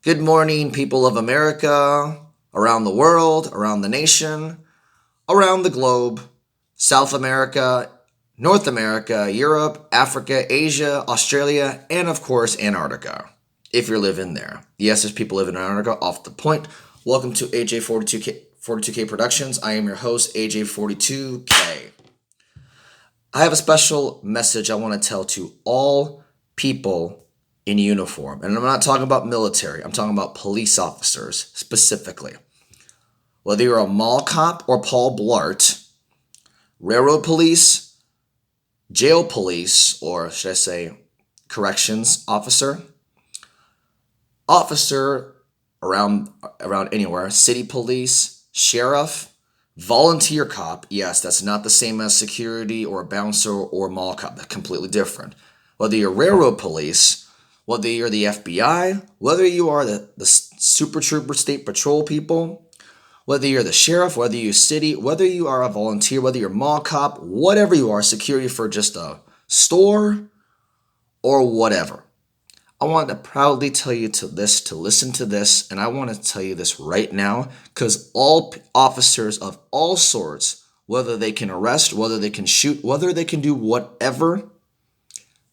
Good morning, people of America, around the world, around the nation, around the globe, South America, North America, Europe, Africa, Asia, Australia, and of course, Antarctica, if you're living there. Yes, there's people living in Antarctica, off the point. Welcome to AJ42K Productions. I am your host, AJ42K. I have a special message I want to tell to all people in uniform. And I'm not talking about military, I'm talking about police officers specifically. Whether you're a mall cop or Paul Blart, railroad police, jail police, or should I say corrections officer, officer around anywhere, city police, sheriff, volunteer cop. Yes, that's not the same as security or a bouncer or mall cop. That's completely different. Whether you're railroad police, whether you're the FBI, whether you are the Super Trooper State Patrol people, whether you're the sheriff, whether you're city, whether you are a volunteer, whether you're a mall cop, whatever you are, security for just a store or whatever. I want to proudly tell you to listen to this, and I want to tell you this right now because all officers of all sorts, whether they can arrest, whether they can shoot, whether they can do whatever,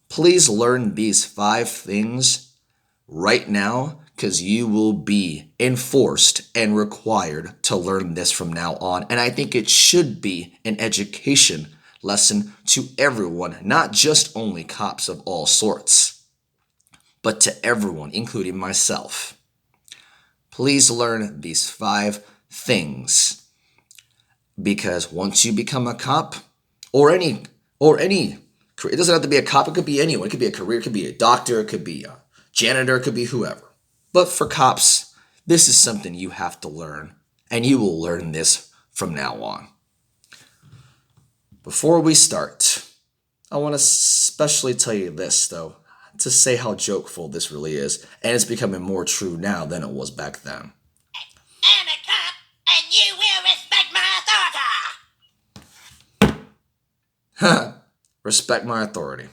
please learn these 5 things right now because you will be enforced and required to learn this from now on. And I think it should be an education lesson to everyone, not just only cops of all sorts, but to everyone, including myself. Please learn these 5 things because once you become a cop or any it doesn't have to be a cop, it could be anyone. It could be a career, it could be a doctor, it could be a janitor, it could be whoever. But for cops, this is something you have to learn, and you will learn this from now on. Before we start, I want to especially tell you this, though, to say how jokeful this really is, and it's becoming more true now than it was back then. I'm a cop, and you will respect my authority. Respect my authority.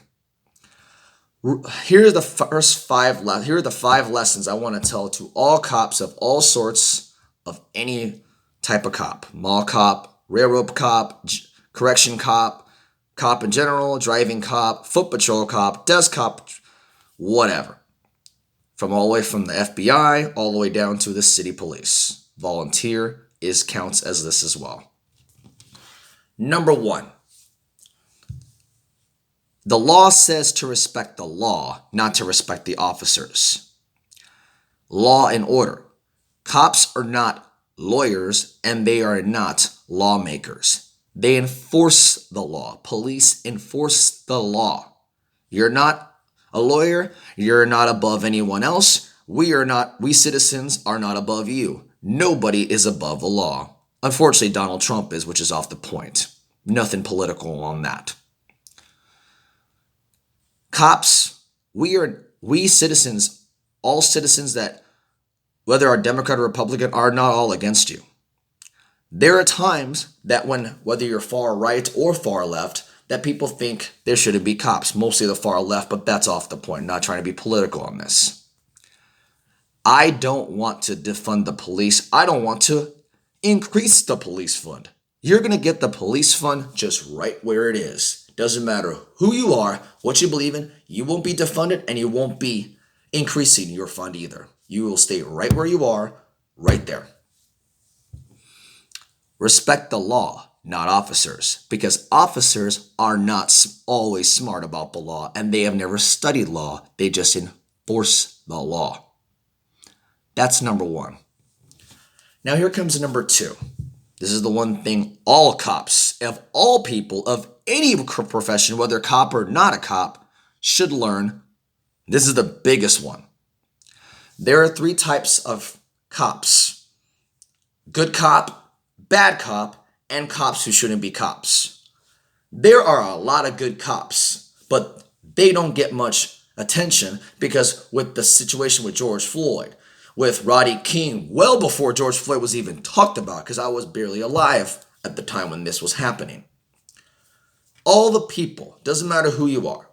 Here are the 5 lessons I want to tell to all cops of all sorts of any type of cop. Mall cop, railroad cop, correction cop, cop in general, driving cop, foot patrol cop, desk cop, whatever. From all the way from the FBI all the way down to the city police. Volunteer counts as this as well. Number 1. The law says to respect the law, not to respect the officers. Law and order. Cops are not lawyers and they are not lawmakers. They enforce the law. Police enforce the law. You're not a lawyer. You're not above anyone else. We citizens are not above you. Nobody is above the law. Unfortunately, Donald Trump is, which is off the point. Nothing political on that. Cops, we citizens, all citizens that, whether are Democrat or Republican, are not all against you. There are times that whether you're far right or far left, that people think there shouldn't be cops, mostly the far left, but that's off the point. I'm not trying to be political on this. I don't want to defund the police. I don't want to increase the police fund. You're going to get the police fund just right where it is. Doesn't matter who you are, what you believe in, you won't be defunded and you won't be increasing your fund either. You will stay right where you are, right there. Respect the law, not officers, because officers are not always smart about the law and they have never studied law. They just enforce the law. That's number 1. Now here comes number 2. This is the one thing all cops, of all people, of any profession, whether cop or not a cop, should learn. This is the biggest one. There are 3 types of cops. Good cop, bad cop, and cops who shouldn't be cops. There are a lot of good cops, but they don't get much attention because with the situation with George Floyd, with Rodney King, well before George Floyd was even talked about, because I was barely alive at the time when this was happening. All the people, doesn't matter who you are,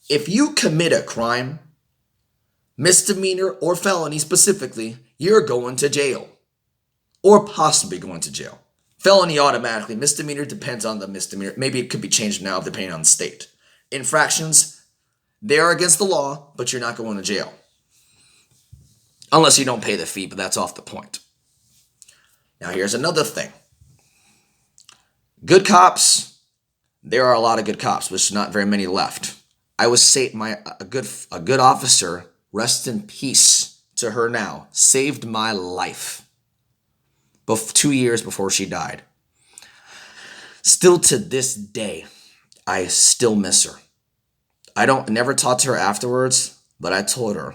if you commit a crime, Misdemeanor or felony specifically, you're going to jail. Or possibly going to jail. Felony automatically. Misdemeanor depends on the misdemeanor. Maybe it could be changed now depending on the state. Infractions, they are against the law, but you're not going to jail. Unless you don't pay the fee, but that's off the point. Now here's another thing. Good cops, there are a lot of good cops, which not very many left. I would say a good officer, rest in peace to her now, saved my life 2 years before she died. Still to this day, I still miss her. I never talked to her afterwards, but I told her,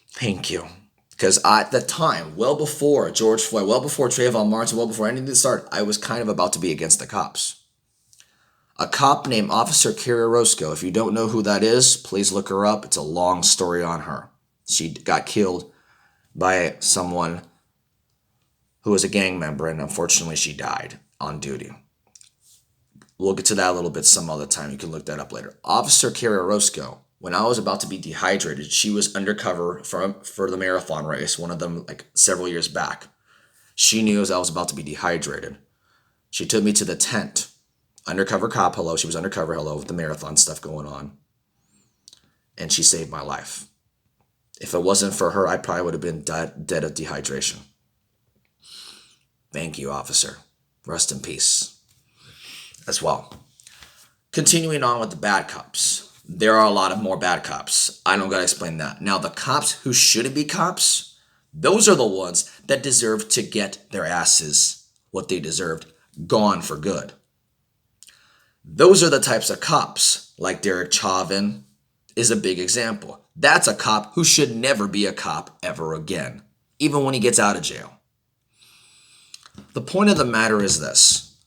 thank you. Because at the time, well before George Floyd, well before Trayvon Martin, well before anything started, I was kind of about to be against the cops. A cop named Officer Kira Roscoe, if you don't know who that is, please look her up. It's a long story on her. She got killed by someone who was a gang member, and unfortunately she died on duty. We'll get to that a little bit some other time. You can look that up later. Officer Kira Roscoe, when I was about to be dehydrated, she was undercover for the marathon race, one of them like several years back. She knew as I was about to be dehydrated. She took me to the tent. Undercover cop, hello. She was undercover, hello, with the marathon stuff going on. And she saved my life. If it wasn't for her, I probably would have been dead of dehydration. Thank you, officer. Rest in peace. As well. Continuing on with the bad cops. There are a lot of more bad cops. I don't gotta explain that. Now, the cops who shouldn't be cops, those are the ones that deserve to get their asses, what they deserved, gone for good. Those are the types of cops, like Derek Chauvin is a big example. That's a cop who should never be a cop ever again, even when he gets out of jail. The point of the matter is this.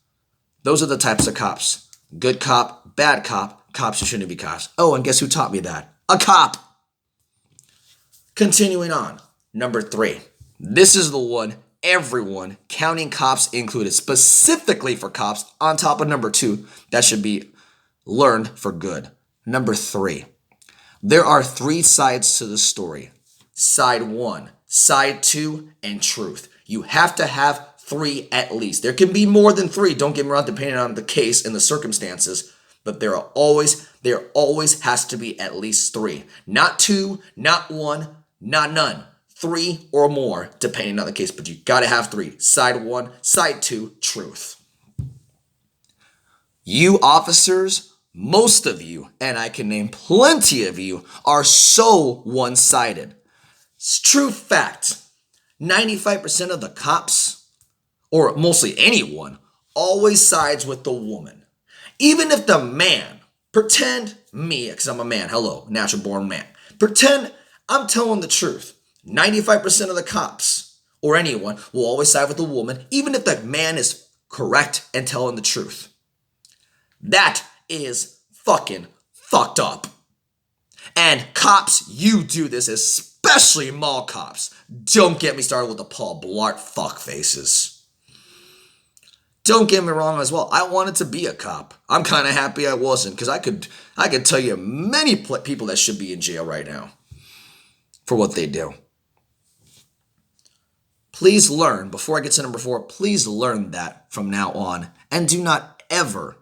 Those are the types of cops. Good cop, bad cop, cops who shouldn't be cops. Oh, and guess who taught me that? A cop! Continuing on. Number 3. This is the one everyone, counting cops included, specifically for cops, on top of number 2, that should be learned for good. Number 3. There are 3 sides to the story. Side 1, side 2, and truth. You have to have 3 at least. There can be more than 3, don't get me wrong, depending on the case and the circumstances, but there always has to be at least 3. Not 2, not 1, not none. 3 or more, depending on the case, but you gotta have 3. Side 1, side 2, truth. You officers, most of you, and I can name plenty of you, are so one-sided. It's true fact. 95% of the cops, or mostly anyone, always sides with the woman. Even if the man, pretend me, because I'm a man, hello, natural born man, pretend I'm telling the truth. 95% of the cops, or anyone, will always side with the woman, even if the man is correct and telling the truth. That is fucking fucked up. And cops, you do this, especially mall cops. Don't get me started with the Paul Blart fuckfaces. Don't get me wrong as well. I wanted to be a cop. I'm kind of happy I wasn't, because I could tell you many people that should be in jail right now for what they do. Please learn, before I get to number 4, please learn that from now on, and do not ever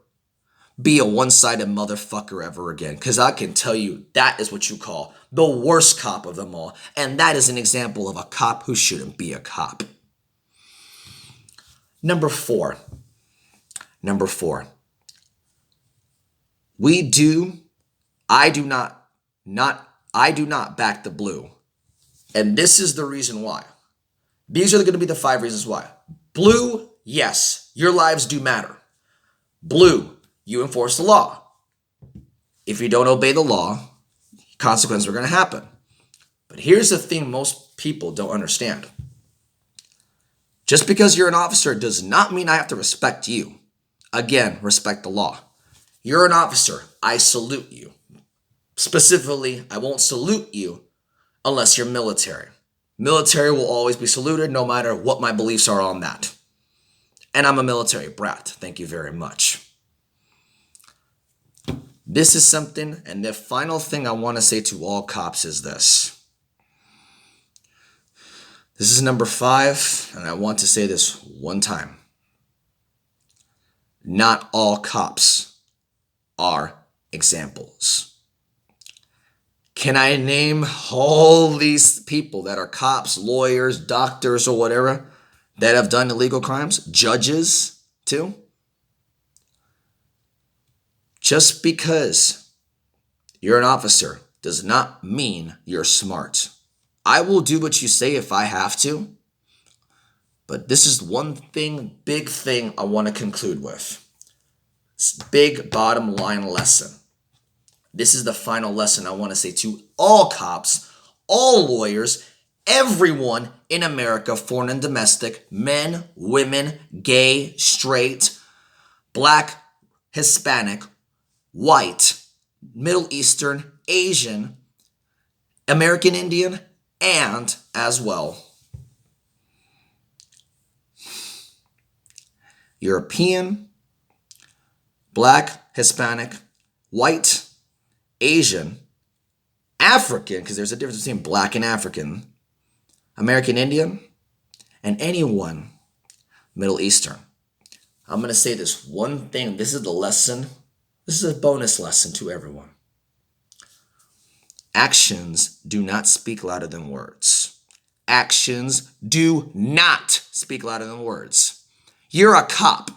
be a one-sided motherfucker ever again, because I can tell you that is what you call the worst cop of them all, and that is an example of a cop who shouldn't be a cop. Number 4. I do not back the blue. And this is the reason why. These are going to be the 5 reasons why. Blue, yes, your lives do matter. Blue, you enforce the law. If you don't obey the law, consequences are going to happen. But here's the thing most people don't understand. Just because you're an officer does not mean I have to respect you. Again, respect the law. You're an officer. I salute you. Specifically, I won't salute you unless you're military. Military will always be saluted no matter what my beliefs are on that. And I'm a military brat. Thank you very much. This is something, and the final thing I want to say to all cops is this. This is number 5, and I want to say this one time. Not all cops are examples. Can I name all these people that are cops, lawyers, doctors, or whatever that have done illegal crimes? Judges, too? Just because you're an officer does not mean you're smart. I will do what you say if I have to, but this is one thing, big thing I want to conclude with. Big bottom line lesson. This is the final lesson I want to say to all cops, all lawyers, everyone in America, foreign and domestic, men, women, gay, straight, black, Hispanic, white, Middle Eastern, Asian, American Indian, and as well European, black, Hispanic, white, Asian, African, because there's a difference between black and African, American Indian, and anyone Middle Eastern. I'm going to say this one thing. This is the lesson. This is a bonus lesson to everyone. Actions do not speak louder than words. Actions do not speak louder than words. You're a cop.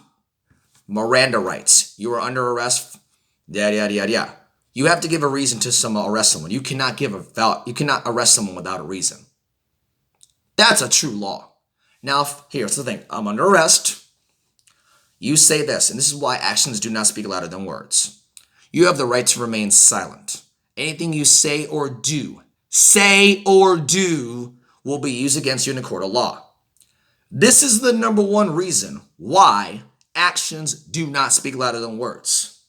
Miranda rights. You are under arrest. Yada, yada, yada, yada. You have to give a reason to arrest someone. You cannot arrest someone without a reason. That's a true law. Now, here's the thing. I'm under arrest. You say this, and this is why actions do not speak louder than words. You have the right to remain silent. Anything you say or do, will be used against you in a court of law. This is the number one reason why actions do not speak louder than words.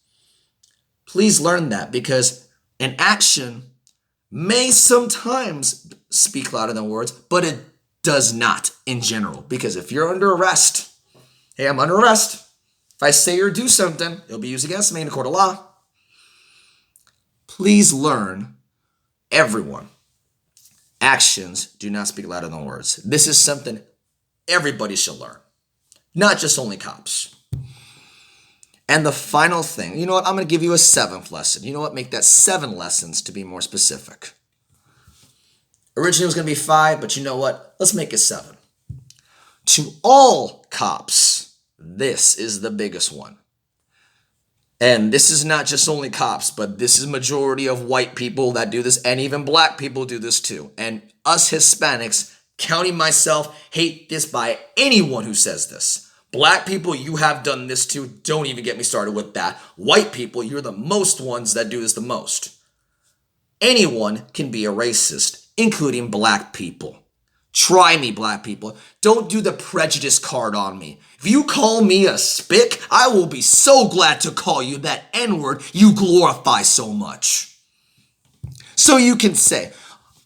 Please learn that, because an action may sometimes speak louder than words, but it does not in general. Because if you're under arrest, hey, I'm under arrest. If I say or do something, it'll be used against me in a court of law. Please learn, everyone, actions do not speak louder than words. This is something everybody should learn, not just only cops. And the final thing, you know what? I'm going to give you a 7th lesson. You know what? Make that 7 lessons to be more specific. Originally it was going to be 5, but you know what? Let's make it 7. To all cops, this is the biggest one. And this is not just only cops, but this is majority of white people that do this, and even black people do this too. And us Hispanics, counting myself, hate this by anyone who says this. Black people, you have done this too. Don't even get me started with that. White people, you're the most ones that do this the most. Anyone can be a racist, including black people. Try me, black people. Don't do the prejudice card on me. If you call me a spick, I will be so glad to call you that N-word you glorify so much. So you can say,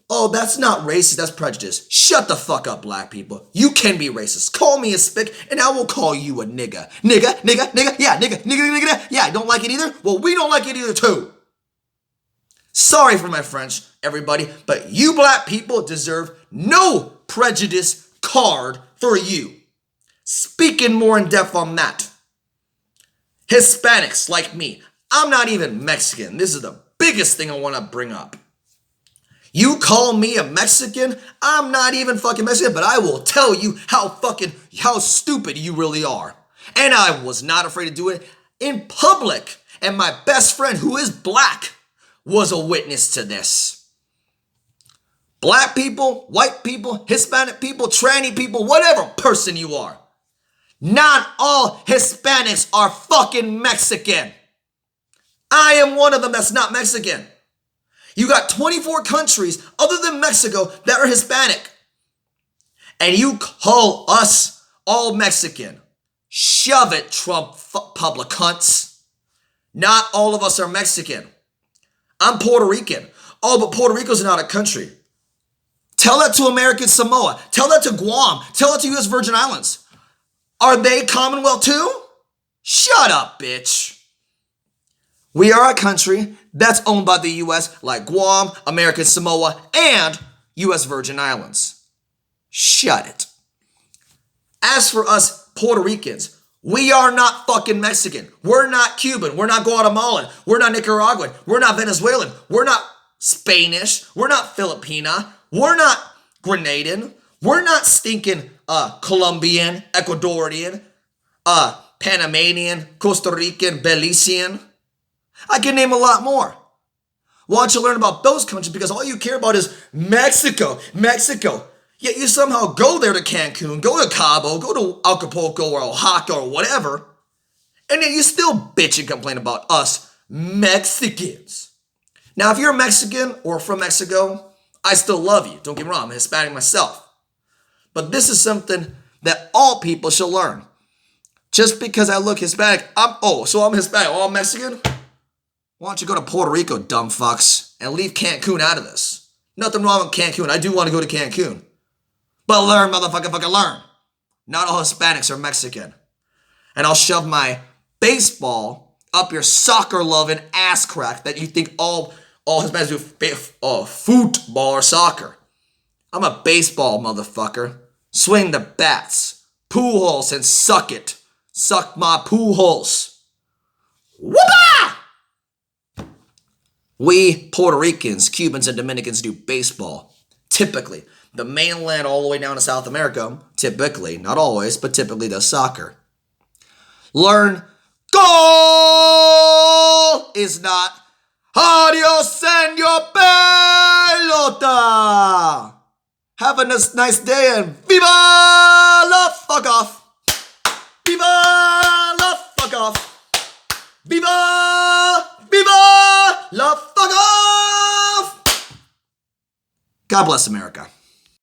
oh, that's not racist, that's prejudice. Shut the fuck up, black people. You can be racist. Call me a spick, and I will call you a nigga. Nigga, yeah, nigga. Yeah, don't like it either? Well, we don't like it either too. Sorry for my French, everybody, but you black people deserve no prejudice card for you. Speaking more in depth on that. Hispanics like me, I'm not even Mexican. This is the biggest thing I want to bring up. You call me a Mexican, I'm not even fucking Mexican, but I will tell you how stupid you really are. And I was not afraid to do it in public. And my best friend, who is black, was a witness to this. Black people, white people, Hispanic people, tranny people, whatever person you are. Not all Hispanics are fucking Mexican. I am one of them that's not Mexican. You got 24 countries other than Mexico that are Hispanic. And you call us all Mexican. Shove it, Trump public cunts. Not all of us are Mexican. I'm Puerto Rican. Oh, but Puerto Rico's not a country. Tell that to American Samoa. Tell that to Guam. Tell that to U.S. Virgin Islands. Are they Commonwealth too? Shut up, bitch. We are a country that's owned by the U.S. like Guam, American Samoa, and U.S. Virgin Islands. Shut it. As for us Puerto Ricans, we are not fucking Mexican. We're not Cuban. We're not Guatemalan. We're not Nicaraguan. We're not Venezuelan. We're not Spanish. We're not Filipina. We're not Grenadian. We're not stinking Colombian, Ecuadorian, Panamanian, Costa Rican, Belizean. I can name a lot more. Why don't you learn about those countries? Because all you care about is Mexico, Mexico. Yet you somehow go there to Cancun, go to Cabo, go to Acapulco or Oaxaca or whatever, and then you still bitch and complain about us Mexicans. Now, if you're Mexican or from Mexico, I still love you. Don't get me wrong, I'm Hispanic myself. But this is something that all people should learn. Just because I look Hispanic, I'm Hispanic, I'm Mexican? Why don't you go to Puerto Rico, dumb fucks, and leave Cancun out of this? Nothing wrong with Cancun. I do want to go to Cancun. But learn, motherfucker, fucking learn. Not all Hispanics are Mexican. And I'll shove my baseball up your soccer-loving ass crack that you think all Hispanics do football or soccer. I'm a baseball motherfucker. Swing the bats. Pujols and suck it. Suck my Pujols. Whoopah! We Puerto Ricans, Cubans, and Dominicans do baseball. Typically. The mainland all the way down to South America, typically, not always, but typically does soccer. Learn goal is not adios señor pelota. Have a nice day and viva la fuck off. Viva la fuck off. Viva la fuck off. God bless America.